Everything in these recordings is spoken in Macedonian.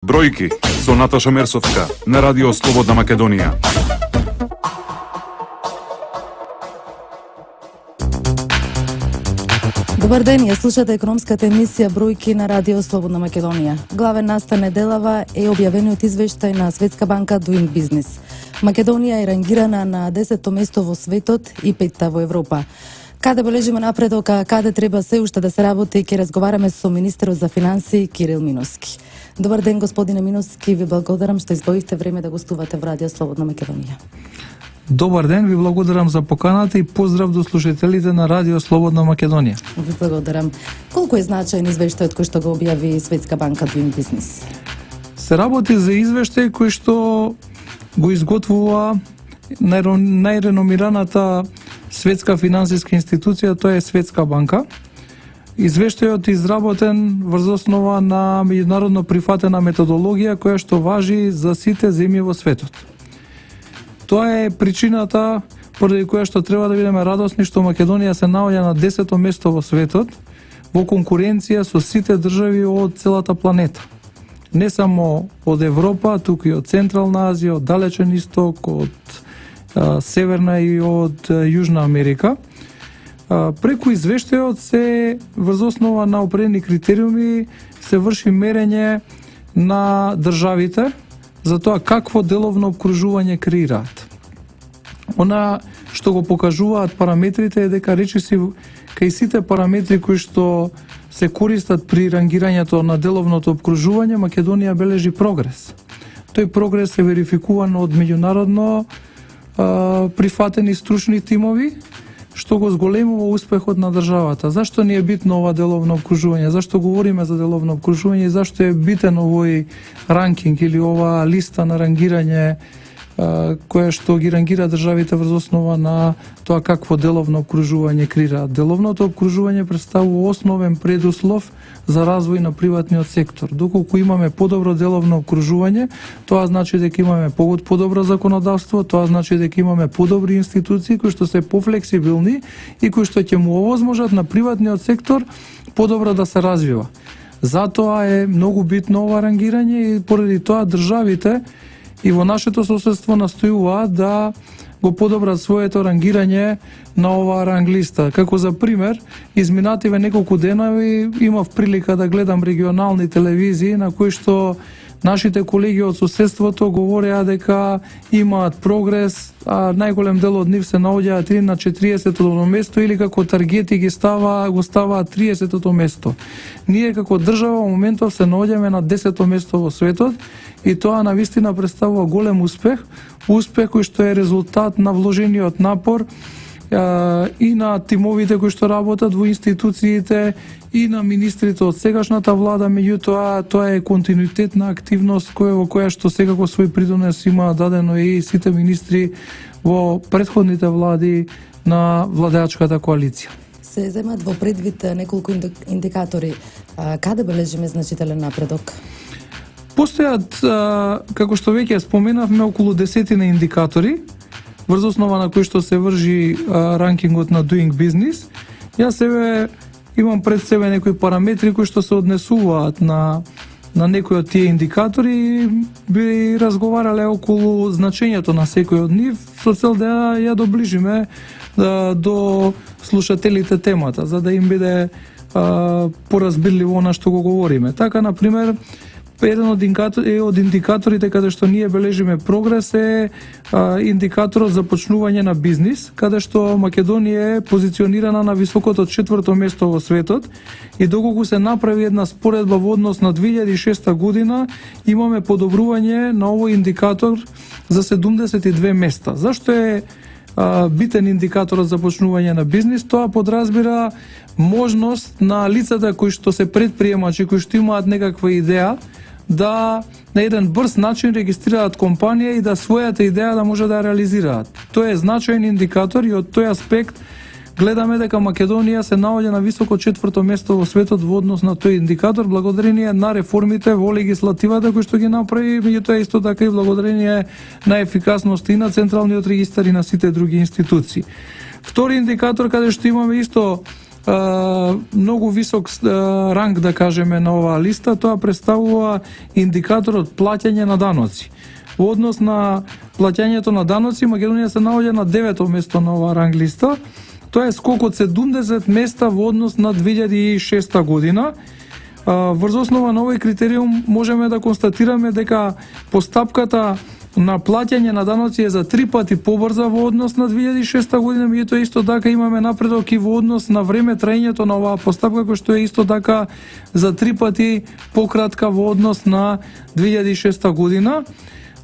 Бројки со Наташа Мерсовска на Радио Слободна Македонија. Добар ден, ја слушате економската емисија Бројки на Радио Слободна Македонија. Главен настан неделава е објавениот извештај на Светска банка Doing Business. Македонија е рангирана на 10-то место во светот и 5-та во Европа. Каде бележиме напредок, а каде треба се уште да се работи, ќе разговараме со министерот за финансии Кирил Миновски. Добар ден, господине Миновски, ви благодарам што избавивте време да гостувате во Радио Слободна Македонија. Добар ден, ви благодарам за поканата и поздрав до слушателите на Радио Слободна Македонија. Ви благодарам. Колку е значаен извештајот кој што го објави Светска банка Doing Business? Се работи за извештај кој што го изготвува најреномираната светска финансиска институција, тоа е Светска банка. Извештајот е изработен врз основа на меѓународно прифатена методологија која што важи за сите земји во светот. Тоа е причината поради која што треба да бидеме радосни што Македонија се наоѓа на 10-то место во светот во конкуренција со сите држави од целата планета. Не само од Европа, туку и од Централна Азија, од Далечен Исток, од Северна и од Јужна Америка. Преку извештајот се врз основа на определени критериуми се врши мерење на државите за тоа какво деловно обкружување креираат. Она што го покажуваат параметрите е дека речиси кај сите параметри кои што се користат при рангирањето на деловното обкружување, Македонија бележи прогрес. Тој прогрес е верификуван од меѓународно прифатени стручни тимови, што го зголемува успехот на државата. Зашто ни е битно ова деловно обкружување? Зашто говориме за деловно обкружување и зашто е битен овој ранкинг или ова листа на рангирање која што ги рангира државите врз основа на тоа какво деловно обкружување креираат? Деловното обкружување представува основен предуслов за развој на приватниот сектор. Доколку имаме подобро деловно обкружување, тоа значи дека имаме подобро законодавство, тоа значи дека имаме подобри институции кои што се пофлексибилни и кои што ќе му овозможат на приватниот сектор подобро да се развива. Затоа е многу битно ова рангирање и поради тоа државите и во нашето соседство настојуваат да го подобрат своето рангирање на оваа ранглиста. Како за пример, изминативе неколку денови имав прилика да гледам регионални телевизии на кои што нашите колеги од соседството говореа дека имаат прогрес, а најголем дел од нив се наоѓаат или на 40-то место или како таргети го ставаат 30-то место. Ние како држава во моментов се наоѓаме на 10-то место во светот и тоа навистина представува голем успех кој што е резултат на вложениот напор и на тимовите кои што работат во институциите и на министрите од сегашната влада, меѓутоа тоа е континуитетна активност во која што секако свој придонес има дадено и сите министри во претходните влади на владеачката коалиција. Се земат во предвид неколку индикатори. Каде бележиме значителен напредок? Постојат, како што веќе споменавме, околу 10 индикатори врз основа на кои што се вржи ранкингот на Doing Business. Јас себе имам пред себе некои параметри кои што се однесуваат на некои од тие индикатори и би разговарале околу значењето на секој од нив со цел да ја доближиме до слушателите темата, за да им биде поразбирливо она што го говориме. Така, на пример, еден од индикаторите каде што ние бележиме прогрес е индикаторот за почнување на бизнис, каде што Македонија е позиционирана на високото 4-то место во светот и доколку се направи една споредба во однос на 2006 година, имаме подобрување на овој индикатор за 72 места. Зашто е битен индикаторот за почнување на бизнис? Тоа подразбира можност на лицата кои што се предприемачи, кои што имаат некаква идеја, да на еден брз начин регистрираат компанија и да својата идеја да може да ја реализираат. Тоа е значаен индикатор и од тој аспект гледаме дека Македонија се наоѓа на високо 4-то место во светот во однос на тој индикатор благодарение на реформите во легислативата кои што ги направи, меѓутоа исто така и благодарение на ефикасност и на Централниот регистар и на сите други институции. Втори индикатор каде што имаме исто многу висок ранг, да кажеме, на оваа листа. Тоа представува индикаторот плаќање на даноци. Во однос на плаќањето на даноци, Македонија се наоѓа на 9-то место на оваа ранг листа. Тоа е скок од 70 места во однос на 2006 година. Врз основа на овој критериум можеме да констатираме дека постапката на плаќање на даноци е за 3 пати побрза во однос на 2006 година, меѓутоа исто така имаме напредок и во однос на време траењето на оваа постапка, кој што е исто така за 3 пати пократка во однос на 2006 година.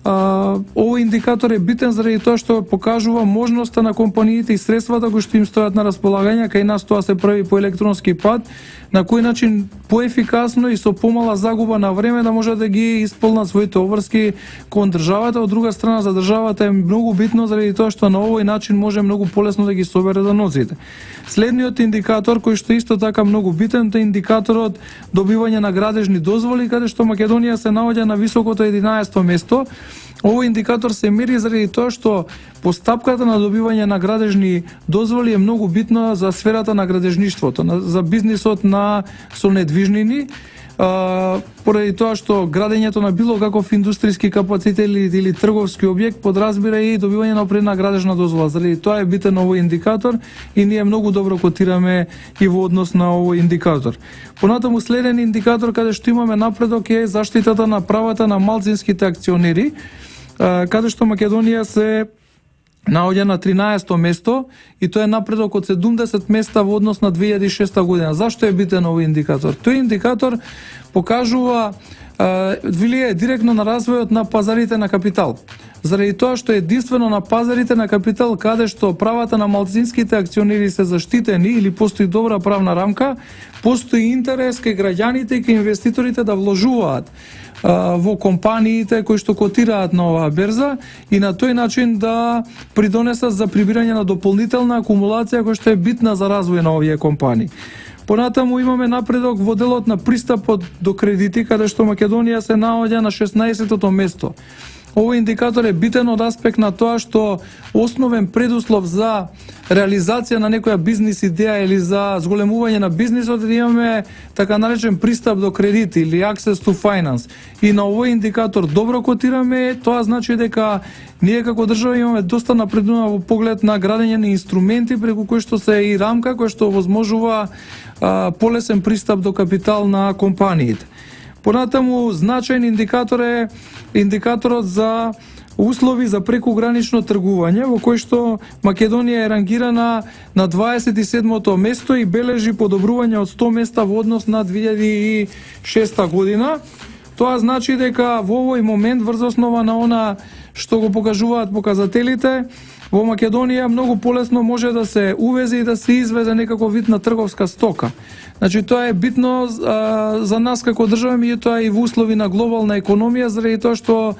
Овој индикатор е битен заради тоа што покажува можноста на компаниите и средствата кои што им стојат на располагање, кај нас тоа се прави по електронски пат, на кој начин поефикасно и со помала загуба на време да може да ги исполнат своите обврски кон државата. Од друга страна, за државата е многу битно заради тоа што на овој начин може многу полесно да ги собере даноците. Следниот индикатор кој што исто така многу битен е индикаторот добивање на градежни дозволи, каде што Македонија се наоѓа на високото 11-то место. Овој индикатор се мери заради тоа што постапката на добивање на градежни дозволи е многу битна за сферата на градежништвото, за бизнисот со недвижнини, поради тоа што градењето на било каков индустријски капацитет или трговски објект подразбира и добивање на определена градежна дозвола. Заради тоа е битен овој индикатор и ние многу добро котираме и во однос на овој индикатор. Понатаму следен индикатор каде што имаме напредок е заштитата на правата на малцинските акционери, каде што Македонија се наоѓа на 13-то место и тоа е напредок од 70 места во однос на 2006 година. Зашто е битен овој индикатор? Тој индикатор покажува влијае директно на развојот на пазарите на капитал. Заради тоа што единствено на пазарите на капитал каде што правата на малцинските акционери се заштитени или постои добра правна рамка, постои интерес кај граѓаните и кај инвеститорите да вложуваат во компаниите кои што котираат на оваа берза и на тој начин да придонесат за прибирање на дополнителна акумулација која што е битна за развој на овие компании. Понатаму имаме напредок во делот на пристапот до кредити, каде што Македонија се наоѓа на 16-то место. Овој индикатор е битен од аспект на тоа што основен предуслов за реализација на некоја бизнис идеја или за зголемување на бизнисот да имаме така наречен пристап до кредити или access to finance. И на овој индикатор добро котираме, тоа значи дека ние како држава имаме доста напредувано во поглед на градење на инструменти преку кои што се и рамка која што овозможува полесен пристап до капитал на компаниите. Понатаму значаен индикатор е индикаторот за услови за прекугранично тргување, во кој што Македонија е рангирана на 27-то место и бележи подобрување од 100 места во однос на 2006 година. Тоа значи дека во овој момент, врз основа на она што го покажуваат показателите, во Македонија многу полесно може да се увезе и да се извезе некако вид на трговска стока. Значи тоа е битно за нас како држава, меѓутоа и во услови на глобална економија, заради тоа што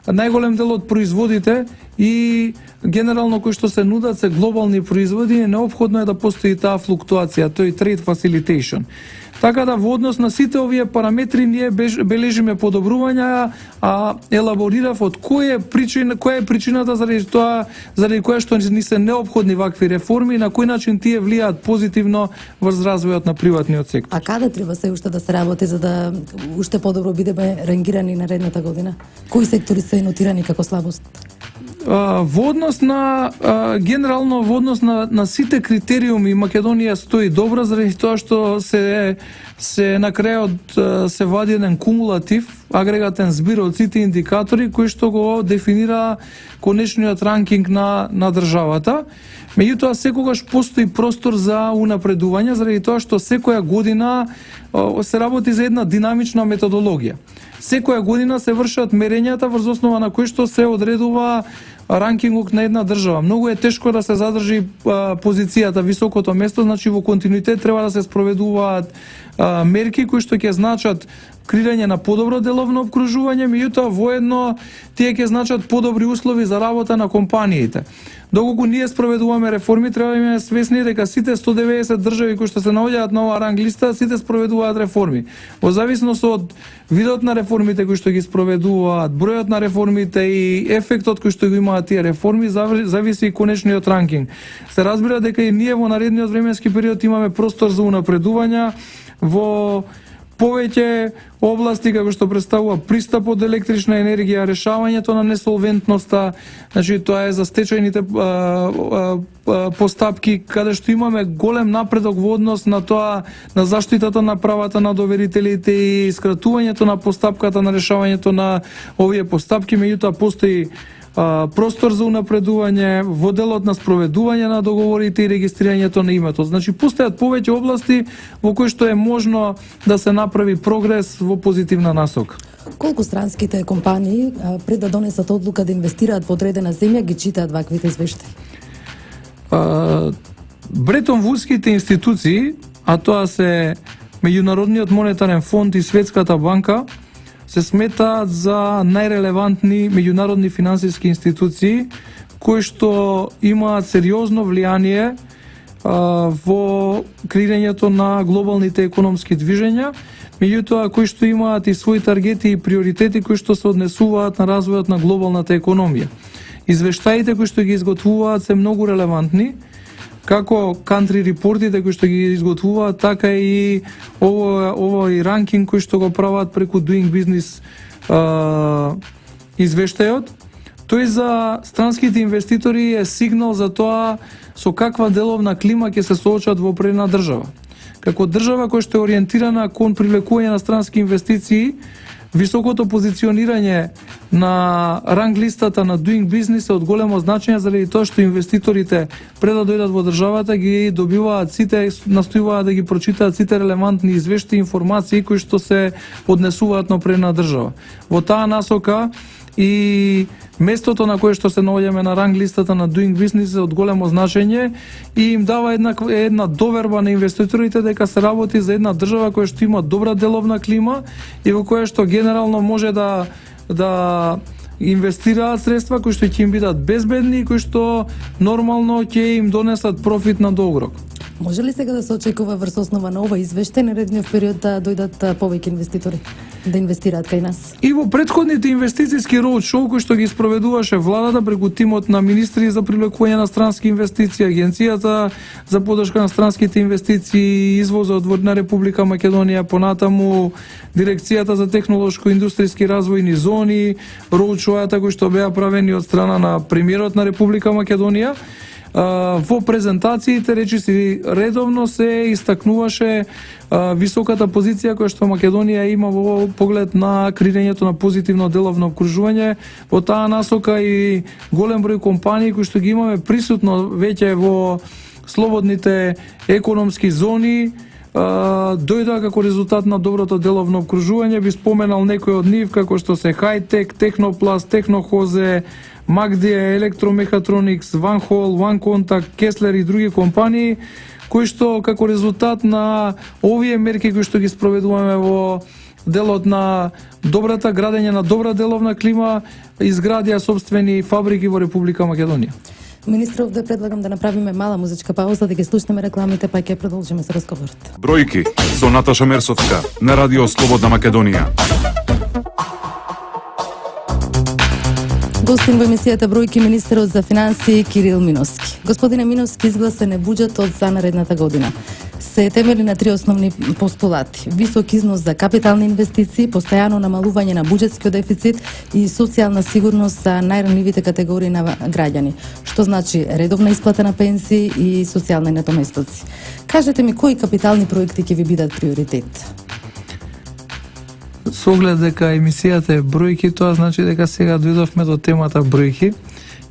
најголем дел од производите и генерално кои што се нудат се глобални производи, неопходно е да постои таа флуктуација, тој trade facilitation. Така да во однос на сите овие параметри ние бележиме подобрувања, а елаборирав од која е причината заради која што ни се неопходни вакви реформи и на кој начин тие влијаат позитивно врз развојот на приватниот сектор. А каде треба се уште да се работи за да уште подобро бидеме рангирани наредната година? Кои сектори се нотирани како слабост? Во однос на генерално во однос на сите критериуми Македонија стои добра заради тоа што се на крајот се вади еден кумулатив, агрегатен збир од сите индикатори кои што го дефинира конечниот ранкинг на државата. Меѓутоа секогаш постои простор за унапредување заради тоа што секоја година се работи за една динамична методологија. Секоја година се вршат мерењата врз основа на кои што се одредува ранкингот на една држава. Многу е тешко да се задржи позицијата, високото место, значи во континуитет треба да се спроведуваат мерки кои што ќе значат креирање на подобро деловно обкружување, меѓутоа воедно тие ќе значат подобри услови за работа на компаниите. Доколку ние спроведуваме реформи, треба да имаме свесни дека сите 190 држави кои што се наоѓаат на оваа ранг листа, сите спроведуваат реформи. Во зависност од видот на реформите кои што ги спроведуваат, бројот на реформите и ефектот кој што го имаат тие реформи, зависи и конечниот ранкинг. Се разбира дека и ние во наредниот временски период имаме простор за унапредувања во повеќе области како што представува пристапот до електрична енергија, решавањето на несолвентноста, значи тоа е за стечајните постапки, каде што имаме голем напредок во однос на тоа, на заштитата на правата на доверителите и скратувањето на постапката на решавањето на овие постапки, меѓутоа постои простор за унапредување во делот на спроведување на договорите и регистрирањето на името. Значи, постојат повеќе области во кои што е можно да се направи прогрес во позитивна насока. Колку странските компании пред да донесат одлука да инвестираат во одредена земја ги читаат ваквите извештаи? Бретон Вудските институции, а тоа се Меѓународниот монетарен фонд и Светската банка, се сметаат за најрелевантни меѓународни финансиски институции кои што имаат сериозно влијание во креирањето на глобалните економски движења, меѓутоа кои што имаат и своји таргети и приоритети кои што се однесуваат на развојот на глобалната економија. Извештаите кои што ги изготвуваат се многу релевантни, како country репортите кои што ги изготвуваат, така и овој ранкинг кој што го прават преку Doing Business извештајот. Тој за странските инвеститори е сигнал за тоа со каква деловна клима ќе се соочат во определена држава. Како држава која што е ориентирана кон привлекување на странски инвестиции, високото позиционирање на ранг листата на Doing Business е од големо значење заради тоа што инвеститорите пред да дојдат во државата ги добиваат сите, настојуваат да ги прочитаат сите релевантни извештаи и информации кои што се однесуваат на определена држава. Во таа насока и местото на кое што се наоѓаме на ранг листата на Doing Business е од големо значење и им дава една доверба на инвеститорите дека се работи за една држава која што има добра деловна клима и во која што генерално може да инвестираат средства кои што ќе им бидат безбедни и кои што нормално ќе им донесат профит на долгорок. Може ли сега да се очекува врз основа на ова извештај наредниот период да дојдат повеќе инвеститори да инвестираат кај нас? И во претходните инвестициски роудшоу кои што ги спроведуваше владата преку тимот на министри за привлекување на странски инвестиции, агенцијата за поддршка на странските инвестиции и извозот во Република Македонија, понатаму дирекцијата за технолошко-индустријски развојни зони, роудшоуата кои што беа правени од страна на премиерот на Република Македонија, во презентациите речиси редовно се истакнуваше високата позиција која што Македонија има во поглед на креирањето на позитивно деловно обкружување. Во таа насока и голем број компании кои што ги имаме присутно веќе во слободните економски зони дојдоа како резултат на доброто деловно обкружување. Би споменал некои од нив како што се Хайтек, Технопласт, Технохозе, Магдија, Електромехатроникс, Ванхол, Ванконтакт, Кеслер и други компании кои што како резултат на овие мерки кои што ги спроведуваме во делот на добрата градење на добра деловна клима изградија собствени фабрики во Република Македонија. Министре, овде предлагам да направиме мала музичка пауза, да ги слушнеме рекламите, па ќе продолжиме со разговорот. Бројки со Наташа Мерсовска на Радио Слободна Македонија. Гостин во емисијата Бројки министерот за финансии Кирил Миновски. Господине Миновски, изгласен е буџетот за наредната година. Се темели на три основни постулати: висок износ за капитални инвестиции, постојано намалување на буџетскиот дефицит и социјална сигурност за најранливите категории на граѓани, што значи редовна исплата на пенсии и социјални натоместоци. Кажете ми, кои капитални проекти ќе ви бидат приоритет? Со оглед дека емисијата е бројки, тоа значи дека сега дојдовме до темата бројки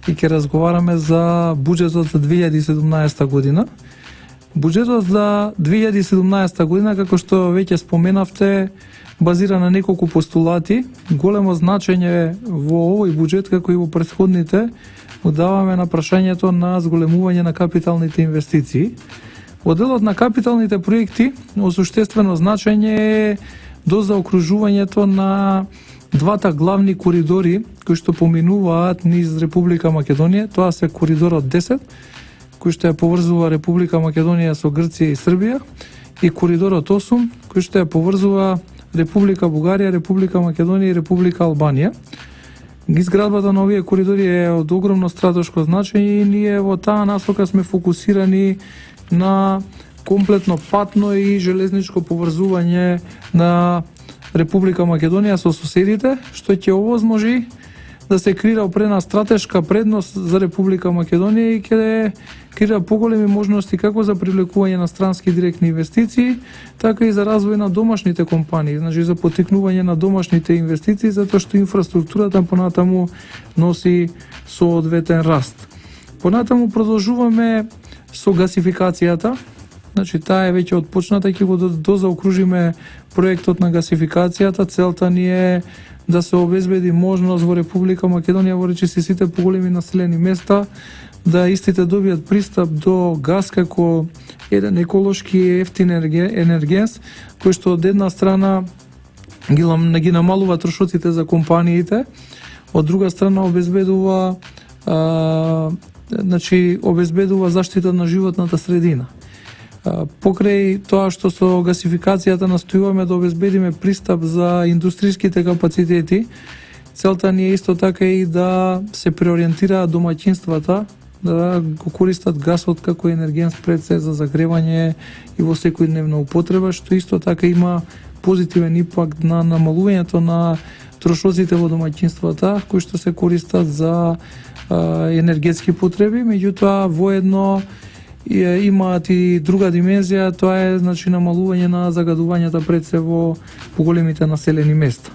и ќе разговараме за буџетот за 2017 година. Буџетот за 2017 година, како што веќе споменавте, базира на неколку постулати. Големо значење во овој буџет, како и во претходните, му даваме на прашањето на зголемување на капиталните инвестиции. Во делот на капиталните проекти, осуштествено значење е до заокружувањето на двата главни коридори кои што поминуваат низ Република Македонија. Тоа се коридорот 10, кој што ја поврзува Република Македонија со Грција и Србија, и коридорот 8, кој што ја поврзува Република Бугарија, Република Македонија и Република Албанија. Изградбата на овие коридори е од огромно стратешко значење и ние во таа насока сме фокусирани на комплетно патно и железничко поврзување на Република Македонија со соседите, што ќе овозможи да се креира опрена стратешка предност за Република Македонија и ќе креира поголеми можности како за привлекување на странски директни инвестиции, така и за развој на домашните компании, значи за поттикнување на домашните инвестиции, затоа што инфраструктурата понатаму носи соодветен раст. Понатаму продолжуваме со гасификацијата. Значи таа е веќе отпочната, ќе го дозаокружиме проектот на гасификацијата. Целта ни е да се обезбеди можност во Република Македонија, во речиси сите поголеми населени места, да истите добијат пристап до газ како еден еколошки и ефтин енергенс, кој што од една страна ги намалува трошоците за компаниите, од друга страна обезбедува обезбедува заштита на животната средина. Покрај тоа што со гасификацијата настојуваме да обезбедиме пристап за индустријските капацитети, целта ни е исто така и да се преориентираат домаќинствата да го користат гасот како енергенс пред се за загревање и во секојдневна употреба, што исто така има позитивен импакт на намалувањето на трошоците во домаќинствата кои што се користат за енергетски потреби, меѓутоа воедно имаат и друга димензија, тоа е значи намалување на загадувањата пред се во поголемите населени места.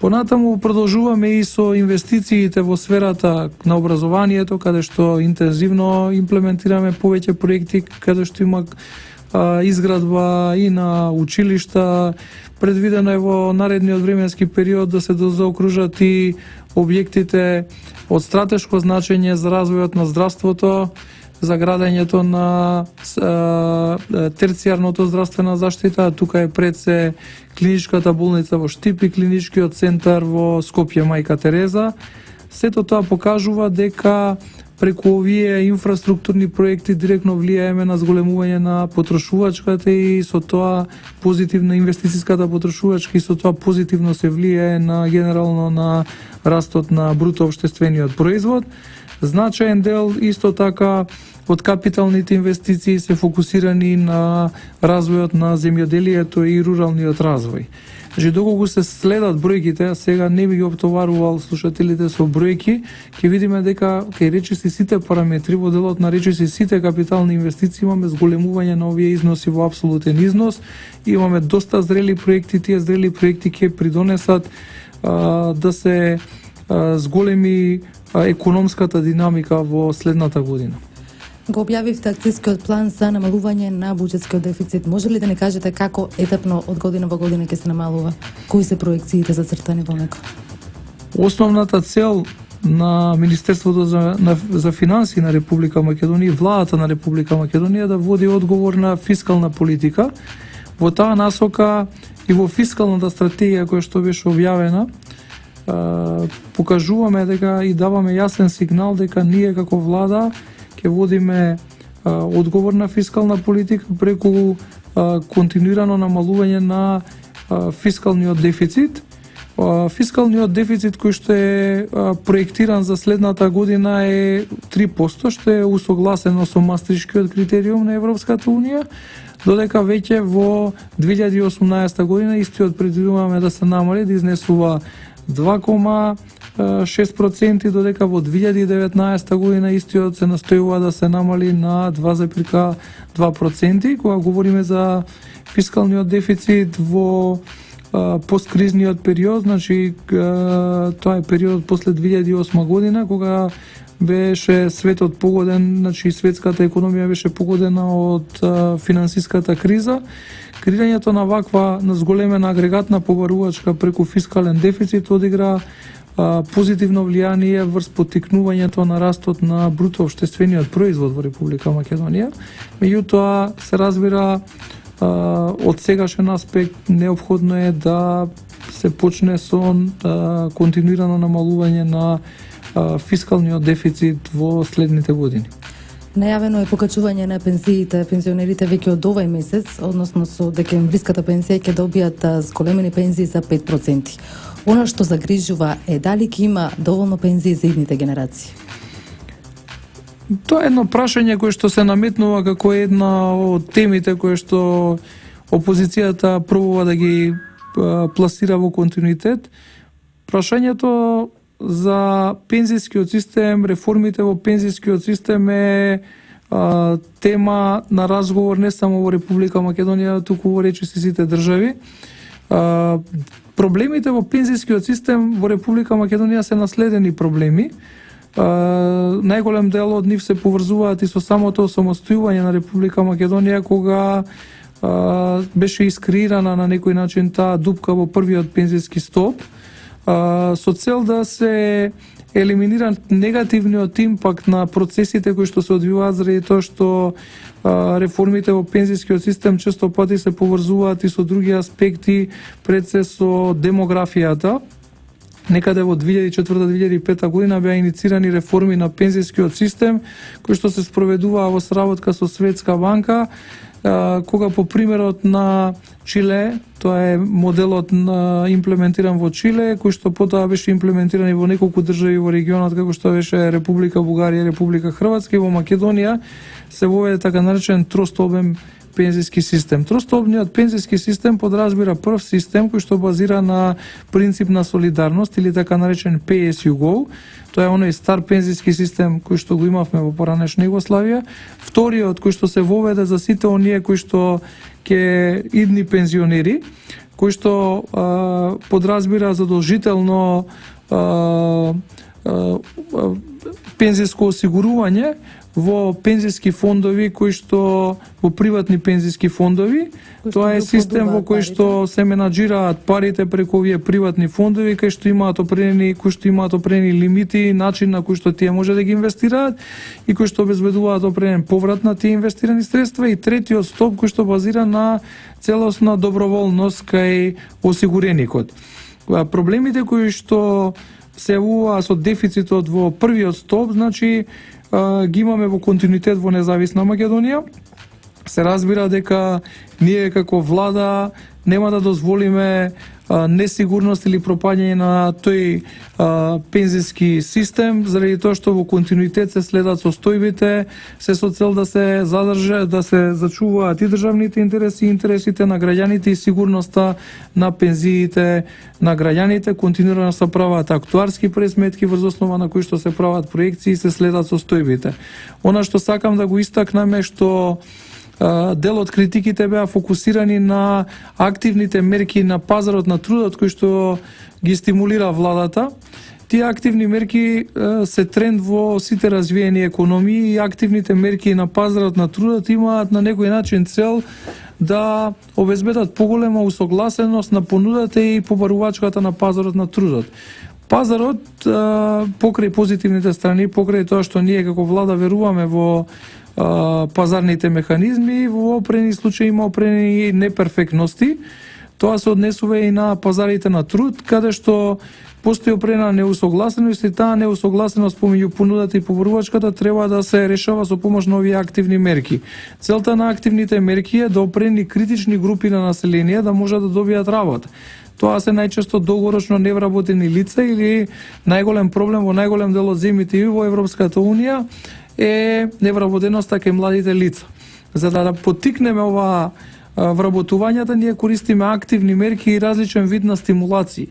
Понатаму продолжуваме и со инвестициите во сферата на образованието, каде што интензивно имплементираме повеќе проекти, каде што има изградба и на училишта. Предвидено е во наредниот временски период да се заокружат и објектите од стратешко значење за развојот на здравството, за градењето на терцијарното здравствена заштита. Тука е пред се клиничката болница во Штип и клиничкиот центар во Скопје Мајка Тереза. Сето тоа покажува дека преку овие инфраструктурни проекти директно влијаеме на зголемување на потрошувачката и со тоа позитивна инвестицијската потрошувачка и со тоа позитивно се влијае на генерално на растот на бруто општествениот производ. Значаен дел исто така од капиталните инвестиции се фокусирани на развојот на земјоделието и руралниот развој. Значи, доколку се следат бројките, сега не би ги оптоварувал слушателите со бројки, ќе видиме дека кај речиси сите параметри во делот на речиси сите капитални инвестиции имаме зголемување на овие износи во апсолутен износ. Имаме доста зрели проекти, тие зрели проекти ќе придонесат да се зголеми економската динамика во следната година. Го објавивте акцијскиот план за намалување на буџетскиот дефицит. Може ли да не кажете како етапно од година во година ќе се намалува? Кои се проекциите зацртани во него? Основната цел на Министерството за финансии на Република Македонија и владата на Република Македонија да води одговорна фискална политика. Во таа насока и во фискалната стратегија која што беше објавена, покажуваме дека и даваме јасен сигнал дека ние како влада ќе водиме одговорна фискална политика преку континуирано намалување на фискалниот дефицит. Фискалниот дефицит кој што е проектиран за следната година е 3%, што е усогласено со Мастрихтскиот критериум на Европската унија, додека веќе во 2018 година истиот предвидуваме да се намали, да изнесува 2,6%, додека во 2019 година истиот се настојува да се намали на 2,2%. Кога говориме за фискалниот дефицит во посткризниот период, значи тоа е период после 2008 година, кога беше светот погоден, значи светската економија беше погодена од финансиската криза. Креирањето на ваква зголемена агрегатна побарувачка преку фискален дефицит одигра позитивно влијание врз поттикнувањето на растот на бруто општествениот производ во Република Македонија. Меѓутоа се разбира од сегашен аспект неопходно е да се почне со континуирано намалување на фискалниот дефицит во следните години. Најавено е покачување на пензиите. Пензионерите веќе од овај месец, односно со декемвриската пензија, ќе добијат зголемени пензии за 5%. Она што загрижува е дали ќе има доволно пензии за идните генерации. Тоа е едно прашање кое што се наметнува како една од темите кое што опозицијата пробува да ги пласира во континуитет. Прашањето за пензискиот систем, реформите во пензискиот систем е тема на разговор не само во Република Македонија, туку во речиси сите држави. Проблемите во пензискиот систем во Република Македонија се наследени проблеми. Најголем дел од нив се поврзуваат и со самото самостојување на Република Македонија, кога беше искреирана на некој начин таа дупка во првиот пензиски столб, со цел да се елиминира негативниот импакт на процесите кои што се одвиваат заради тоа што реформите во пензискиот систем често пати се поврзуваат и со други аспекти, пред се со демографијата. Некаде во 2004-2005 година беа иницирани реформи на пензискиот систем кои што се спроведуваа во сработка со Светска банка, кога по примерот на Чиле, тоа е моделот имплементиран во Чиле, кој што потоа беше имплементиран и во неколку држави во регионот, како што беше Република Бугарија, Република Хрватска, и во Македонија се воведе така наречен тростолбен пензиски систем. Тростолбниот пензиски систем подразбира прв систем кој што базира на принцип на солидарност или така наречен pay as you go. Тоа е оној стар пензиски систем кој што го имавме во поранешна Југославија. Вториот кој што се воведе за сите оние кои што ќе идни пензионери, кој што подразбира задолжително пензиско осигурување во пензиски фондови кои што во приватни пензиски фондови. Тоа е систем во кој што се менаџираат парите преку овие приватни фондови кои што имаат определени лимити, начин на кој што тие може да ги инвестираат и кои што обезбедуваат определен поврат на тие инвестирани средства. И третиот столб кој што базира на целосна доброволност кај осигуреникот. Проблемите кои што се јавуваа со дефицитот во првиот столб, значи ги имаме во континуитет во независна Македонија. Се разбира дека ние како влада нема да дозволиме несигурност или пропаѓање на тој пензиски систем, заради тоа што во континуитет се следат состојбите, се со цел да се задржат, да се зачуваат и државните интереси, интересите на граѓаните и сигурноста на пензиите на граѓаните. Континуирано се прават актуарски пресметки врз основа на кои што се прават проекции и се следат состојбите. Она што сакам да го истакнам е што дел од критиките беа фокусирани на активните мерки на пазарот на трудот кои што ги стимулира владата. Тие активни мерки се тренд во сите развиени економии и активните мерки на пазарот на трудот имаат на некој начин цел да обезбедат поголема усогласеност на понудата и побарувачката на пазарот на трудот. Пазарот, покрај позитивните страни, покрај тоа што ние како влада веруваме во пазарните механизми, во определени случаи има определени неперфектности. Тоа се однесува и на пазарите на труд, каде што постои определена неусогласеност и таа неусогласеност помеѓу понудата и побарувачката треба да се решава со помош на овие активни мерки. Целта на активните мерки е да определи критични групи на население да можат да добијат работа. Тоа се најчесто долгорочно невработени лица или најголем проблем во најголем дел од земјите и во Европската Унија е невработеноста кај младите лица. За да поттикнеме ова вработувањата, ние користиме активни мерки и различен вид на стимулации.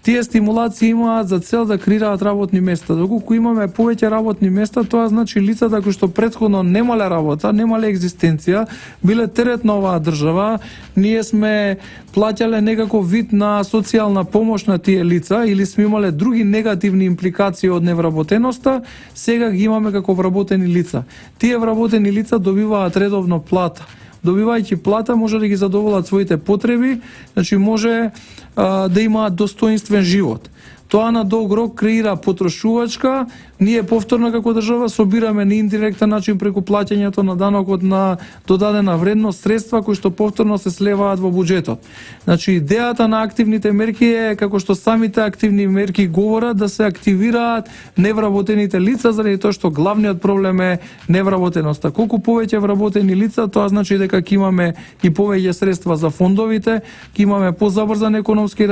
Тие стимулации имаат за цел да креираат работни места. Доколку имаме повеќе работни места, тоа значи лицата кои што претходно немале работа, немале екзистенција, биле терет на оваа држава, ние сме плаќале некаков вид на социјална помош на тие лица или сме имале други негативни импликации од невработеноста, сега ги имаме како вработени лица. Тие вработени лица добиваат редовно плата. Добивајќи плата може да ги задоволат своите потреби, значи може да имаат достоинствен живот. Тоа на долг рок креира потрошувачка, ние повторно како држава собираме на индиректен начин преку плаќањето на данокот на додадена вредност средства кои што повторно се слеваат во буџетот. Значи идејата на активните мерки е како што самите активни мерки говорат да се активираат невработените лица заради тоа што главниот проблем е невработеноста. Колку повеќе вработени лица, тоа значи дека ќе имаме и повеќе средства за фондовите, ќе имаме позабрзан економски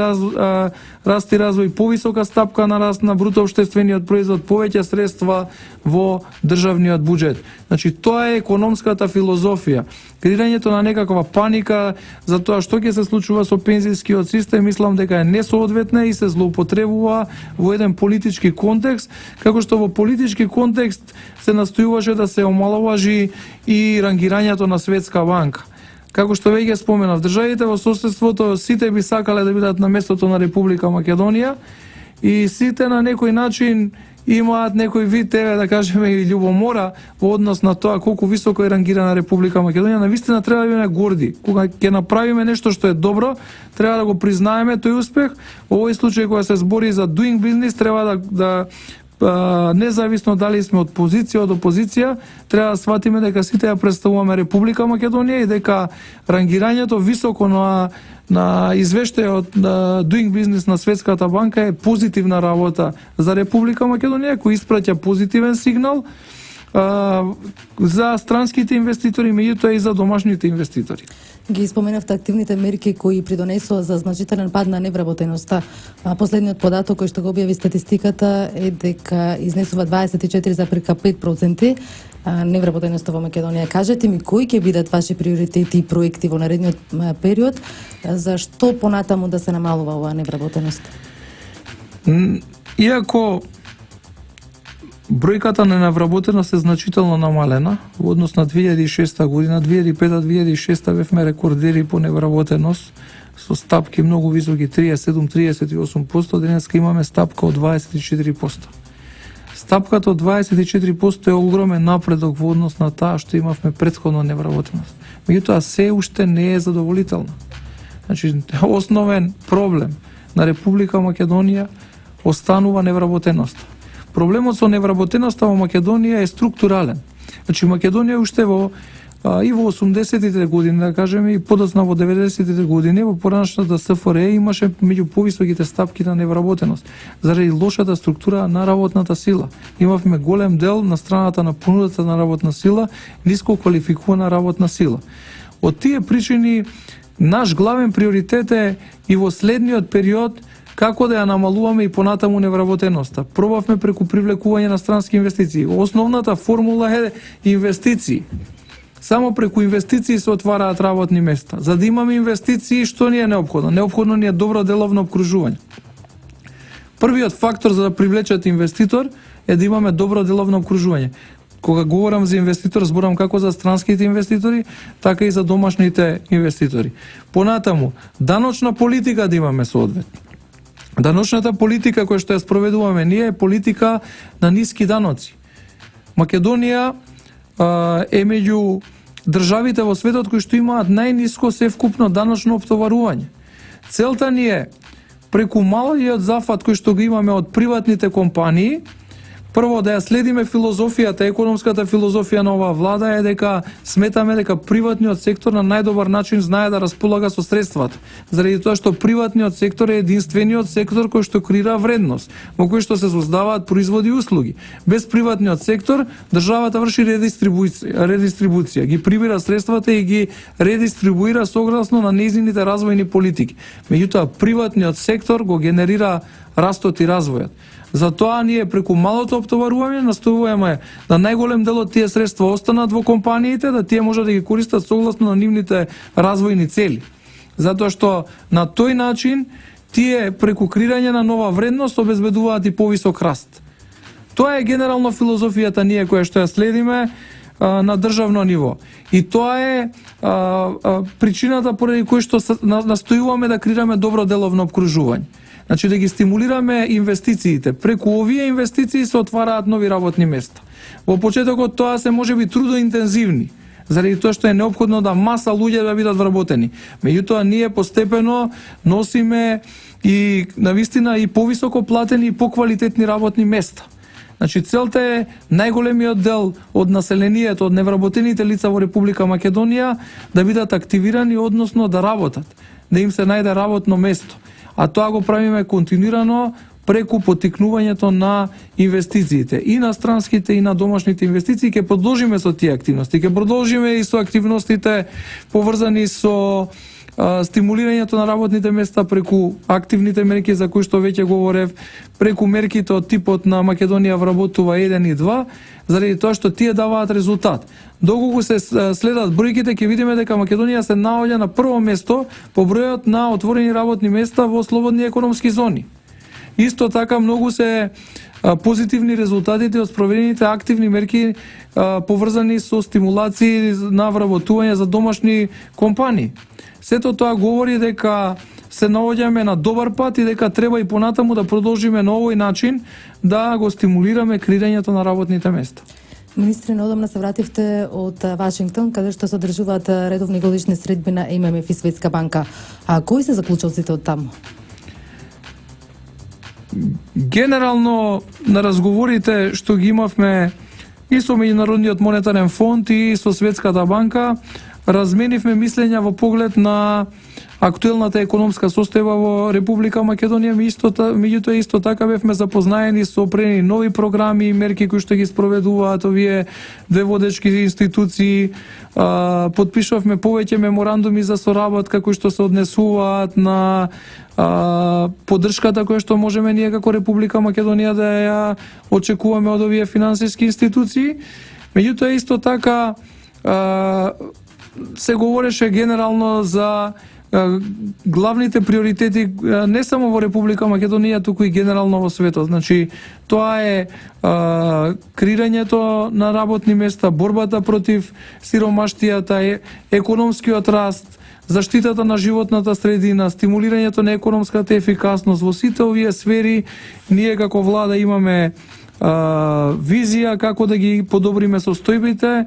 раст и развој, повисока стапка на раст на бруто општествениот производ, повеќе средства во државниот буџет. Значи тоа е економската филозофија. Креирањето на некаква паника за тоа што ќе се случува со пензискиот систем, мислам дека е несоодветна и се злоупотребува во еден политички контекст, како што во политички контекст се настојуваше да се омаловажи и рангирањето на Светска банка. Како што веќе споменав, државите во соседството сите би сакале да бидат на местото на Република Македонија и сите на некој начин имаат некој вид, да кажеме, и љубомора во однос на тоа колку високо е рангирана Република Македонија. Навистина треба да бидеме горди. Кога ќе направиме нешто што е добро, треба да го признаеме тој успех. Во овој случај кога се збори за doing business, треба да независно дали сме од позиција, од опозиција, треба да сватиме дека сите ја представуваме Република Македонија и дека рангирањето високо на извештајот на Doing Business на Светската банка е позитивна работа за Република Македонија, кој испраќа позитивен сигнал за странските инвеститори, меѓутоа и за домашните инвеститори. Ги споменавте активните мерки кои придонесоа за значителен пад на невработеноста. Последниот податок кој што го објави статистиката е дека изнесува 24,5% невработеноста во Македонија. Кажете ми кои ќе бидат ваши приоритети и проекти во наредниот период, за што понатаму да се намалува оваа невработеност? Иако бројката на невработеност е значително намалена во однос на 2006 година, 2005-2006 бевме рекордери по невработеност со стапки многу високи 37-38%, денеска имаме стапка од 24%. Стапката од 24% е огромен напредок во однос на таа што имавме претходно невработеност. Меѓутоа се уште не е задоволителна. Значи основен проблем на Република Македонија останува невработеноста. Проблемот со невработеноста во Македонија е структурален. Значи Македонија уште и во 80-тите години, да кажеме, и подоцна во 90-тите години, во поранешната СФР имаше меѓу повисоките стапки на невработеност, заради лошата структура на работната сила. Имавме голем дел на страната на понудата на работна сила, ниско квалификувана работна сила. Од тие причини, наш главен приоритет е и во следниот период како да ја намалуваме и понатаму невработеноста. Пробавме преку привлекување на странски инвестиции. Основната формула е инвестиции. Само преку инвестиции се отвараат работни места. За да имаме инвестиции, што ни е неопходно? Неопходно ни е добро деловно обкружување. Првиот фактор за да привлечат инвеститор е да имаме добро деловно обкружување. Кога говорам за инвеститор, зборам како за странските инвеститори, така и за домашните инвеститори. Понатаму, даночна политика да имаме соодветно. Даночната политика која што ја спроведуваме ние е политика на ниски даноци. Македонија е меѓу државите во светот кои што имаат најниско севкупно даночно оптоварување. Целта ни е преку малиот зафат кој што го имаме од приватните компании, прво да ја следиме филозофијата, економската филозофија на оваа влада е дека сметаме дека приватниот сектор на најдобар начин знае да располага со средствата. Заради тоа што приватниот сектор е единствениот сектор кој што креира вредност, во кој што се создаваат производи и услуги. Без приватниот сектор државата врши редистрибуција, ги прибира средствата и ги редистрибуира согласно на нејзините развојни политики. Меѓутоа приватниот сектор го генерира растот и развојот. Затоа ние преку малото оптоварување настојуваме да најголем дел од тие средства останат во компаниите, да тие може да ги користат согласно на нивните развојни цели. Затоа што на тој начин тие преку креирање на нова вредност обезбедуваат и повисок раст. Тоа е генерално филозофијата ние која што ја следиме на државно ниво. И тоа е причината поради која што настојуваме да креираме добро деловно обкружување. Значи да ги стимулираме инвестициите. Преку овие инвестиции се отвараат нови работни места. Во почетокот тоа се можеби трудоинтензивни, заради тоа што е неопходно да маса луѓе да бидат вработени. Меѓутоа ние постепено носиме и навистина и повисоко платени и поквалитетни работни места. Значи целта е најголемиот дел од населението, од невработените лица во Република Македонија да бидат активирани, односно да работат, да им се најде работно место. А тоа го правиме континуирано преку поттикнувањето на инвестициите, и на странските и на домашните инвестиции. Ќе продолжиме со тие активности, ќе продолжиме и со активностите поврзани со стимулирањето на работните места преку активните мерки за кои што веќе говорев, преку мерките од типот на Македонија вработува 1 и 2, заради тоа што тие даваат резултат. Доколку се следат бројките, ќе видиме дека Македонија се наоѓа на прво место по бројот на отворени работни места во слободни економски зони. Исто така многу се позитивни резултатите од спроведените активни мерки поврзани со стимулации на вработување за домашни компании. Сето тоа говори дека се наоѓаме на добар пат и дека треба и понатаму да продолжиме на овој начин да го стимулираме креирањето на работните места. Министри, неодамна се вративте од Вашингтон, каде што се одржуваат редовни годишни средби на ММФ и Светска банка. А кои се заклучоците од таму? Генерално на разговорите што ги имавме и со Меѓународниот монетарен фонд и со Светската банка, разменивме мислења во поглед на актуелната економска состојба во Република Македонија. Меѓутоа исто така бевме запознаени со определени нови програми и мерки кои што ги спроведуваат овие две водечки институции. Подпишавме повеќе меморандуми за соработка кои што се однесуваат на поддршката која што можеме ние како Република Македонија да ја очекуваме од овие финансиски институции. Меѓутоа исто така се говореше генерално за главните приоритети не само во Република Македонија, туку и генерално во светот. Значи, тоа е креирањето на работни места, борбата против сиромаштијата, економскиот раст, заштитата на животната средина, стимулирањето на економската ефикасност. Во сите овие сфери ние како влада имаме визија како да ги подобриме состојбите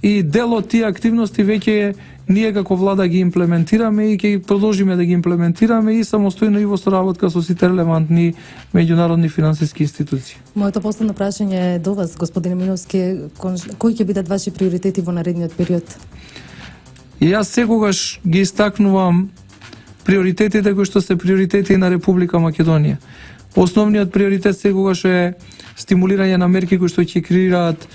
и дел од тие активности веќе ние како влада ги имплементираме и ќе продолжиме да ги имплементираме и самостојно и во соработка со сите релевантни меѓународни финансиски институции. Моето последно прашање е до вас, господине Миновски, кои ќе бидат ваши приоритети во наредниот период? И јас секогаш ги истакнувам приоритетите кои што се приоритети на Република Македонија. Основниот приоритет секогаш е стимулирање на мерки кои што ќе креираат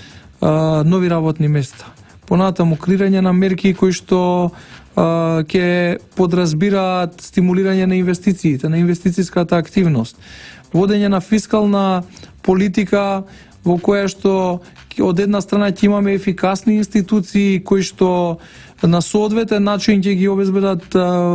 нови работни места. Понатаму креирање на мерки кои што ќе подразбираат стимулирање на инвестициите, на инвестицијската активност, водење на фискална политика во која што од една страна ќе имаме ефикасни институции кои што на соодветен начин ќе ги обезбедат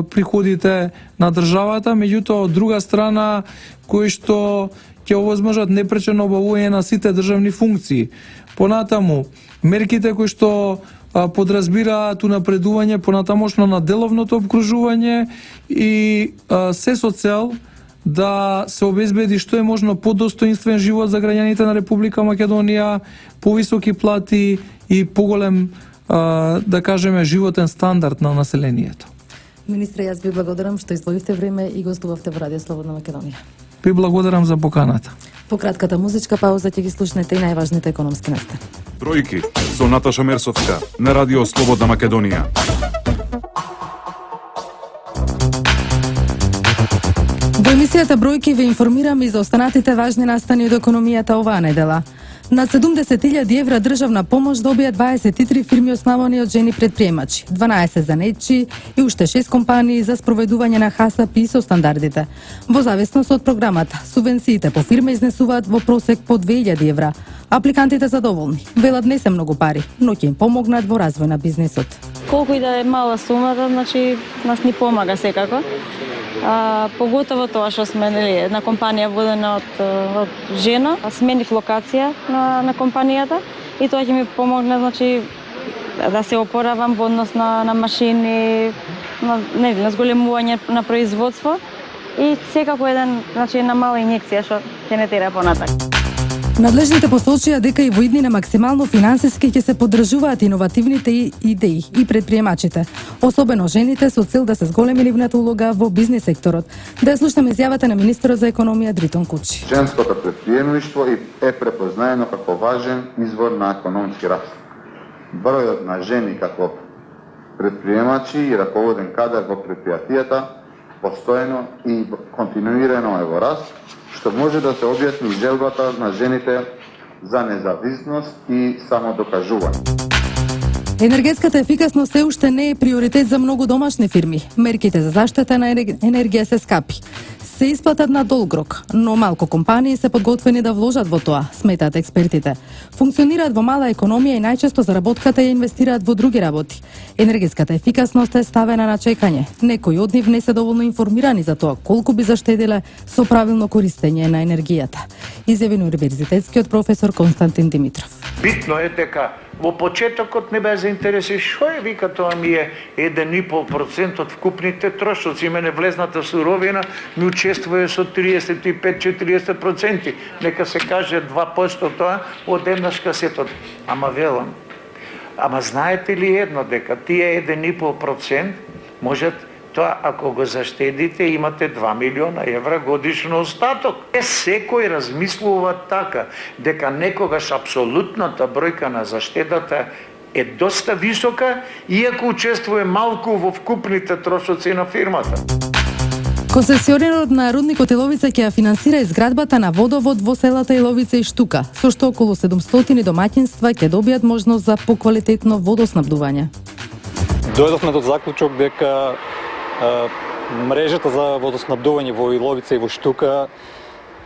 приходите на државата, меѓутоа од друга страна кои што ќе овозможат непречено обавување на сите државни функции. Понатаму, мерките кои што подразбираат унапредување понатамошно на деловното обкружување и се со цел да се обезбеди што е можно подостоинствен живот за граѓаните на Република Македонија, повисоки плати и поголем, да кажеме, животен стандард на населението. Министре, јас ви благодарам што издвоивте време и гостувавте во Радио Слободна Македонија. Ви благодарам за поканата. По кратката музичка пауза ќе ги слушнете и најважните економски настани. Бројки со Наташа Мерсовска на Радио Слободна Македонија. Во емисијата Бројки ве информирам и за останатите важни настани од економијата оваа недела. На 70.000 евра државна помош добија 23 фирми основани од жени предприемачи, 12 занетчи и уште 6 компании за спроведување на ХАСАП и со стандардите. Во зависност од програмата, субвенциите по фирма изнесуваат во просек по 2000 евра. Апликантите задоволни, велат не се многу пари, но ќе им помогнат во развој на бизнисот. Колку и да е мала сумата, значи нас ни помага секако. Поготово тоа што сме една компанија водена од жена, сменив локација на компанијата и тоа ќе ми помогне, значи, да се опоравам во однос на машини, на зголемување на производство и секако една мала инјекција што ќе не тера понатак. Надлежните посочија дека и во иднина максимално финансиски ќе се поддржуваат иновативните идеи и предприемачите, особено жените со цел да се зголеми нивната улога во бизнис секторот. Да ја слушнеме изјавата на министерот за економија Дритон Кучи. Женското предприемништво е препознаено како важен извор на економски раст. Бројот на жени како предприемачи и раководен кадар во предпријатијата постојано и континуирано е во раст, што може да се објасни желбата на жените за независност и самодокажување. Енергетската ефикасност се уште не е приоритет за многу домашни фирми. Мерките за заштита на енергија се скапи. Се исплатат на долг рок, но малку компании се подготвени да вложат во тоа, сметаат експертите. Функционираат во мала економија и најчесто заработката ја инвестираат во други работи. Енергетската ефикасност е ставена на чекање. Некои од нив не се доволно информирани за тоа колку би заштеделе со правилно користење на енергијата, изјави универзитетскиот професор Константин Димитров. Битно е дека во почетокот не бе заинтересиран, што е, вика, тоа ми е 1,5% од вкупните трошоци, мене влезната суровина ми учествува со 35-40%, нека се каже 2% тоа од еднаш касетот. Ама велам, ама знаете ли едно, дека тие 1,5% можат тоа, ако го заштедите, имате 2 милиона евра годишно остаток. Секој размислува така, дека некогаш апсолутната бројка на заштедата е доста висока, иако учествува малку во вкупните трошоци на фирмата. Концесионерот на рудникот Иловица ќе ја финансира изградбата на водовод во селата Иловица и Штука, со што околу 700 домаќинства ќе добијат можност за поквалитетно водоснабдување. Дојдовме до заклучок дека мрежата за водоснабдување во Иловица и во Штука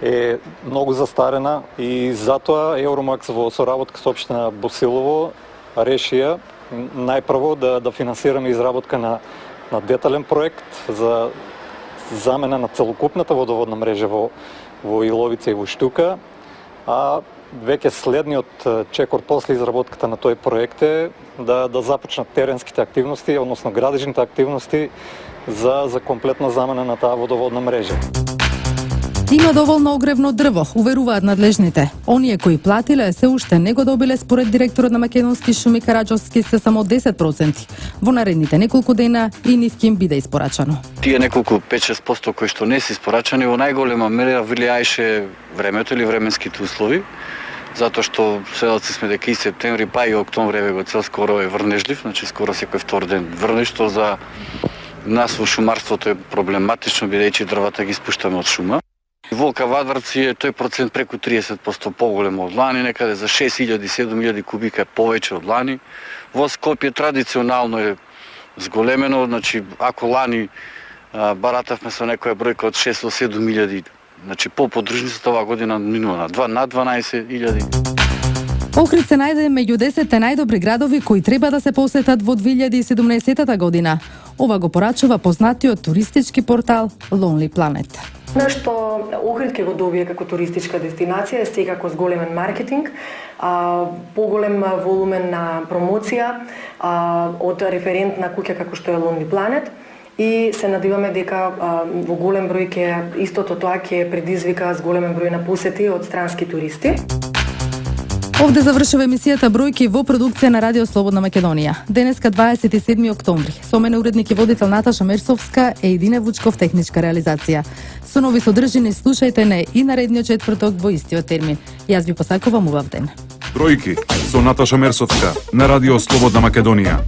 е многу застарена и затоа Евромакс во соработка со општина Босилово решија најпрво да финансираме изработка на детален проект за замена на целокупната водоводна мрежа во Иловица и во Штука, а веќе следниот чекор после изработката на тој проект е да започнат теренските активности, односно градежните активности за комплетна замена на таа водоводна мрежа. Има доволно огревно дрво, уверуваат надлежните. Оние кои платиле се уште не го добиле, според директорот на Македонски шуми Караџовски, се само 10%. Во наредните неколку дена и нив ќе им биде испорачано. Тие неколку 5-6% кои што не се испорачани во најголема мера влијаеше времето или временските услови, затоа што сведоци сме дека и септември па и октомври го цел скоро е врнежлив, значи скоро секој втор ден врне, што за нас во шумарството е проблематично, бидејќи дрвата ги спуштаме од шума. Волка Вадарци е тој процент преку 30% поголемо од лани, некаде за 6.000-7.000 кубика е повеќе од лани. Во Скопје традиционално е зголемено, значи ако лани баратавме со некоја бројка од 6 до 7.000, значи по-поддржницата оваа година минува на 12.000. Охрид се најде меѓу 10 најдобри градови кои треба да се посетат во 2017 година. Ова го порачува познатиот туристички портал Lonely Planet. Што Охрид ќе го добие како туристичка дестинација е секако зголемен маркетинг, поголем волумен на промоција од референтна куќа како што е Lonely Planet и се надеваме дека во голем број истото тоа ќе предизвика зголемен број на посети од странски туристи. Овде завршува емисијата Бројки во продукција на Радио Слободна Македонија. Денеска 27 октомври. Со мене уредник и водител Наташа Мерсовска е Едине Вучков техничка реализација. Со нови содржини слушајте не и наредниот четврток во истиот термин. Јас ви посакувам убав ден. Бројки со Наташа Мерсовска на Радио Слободна Македонија.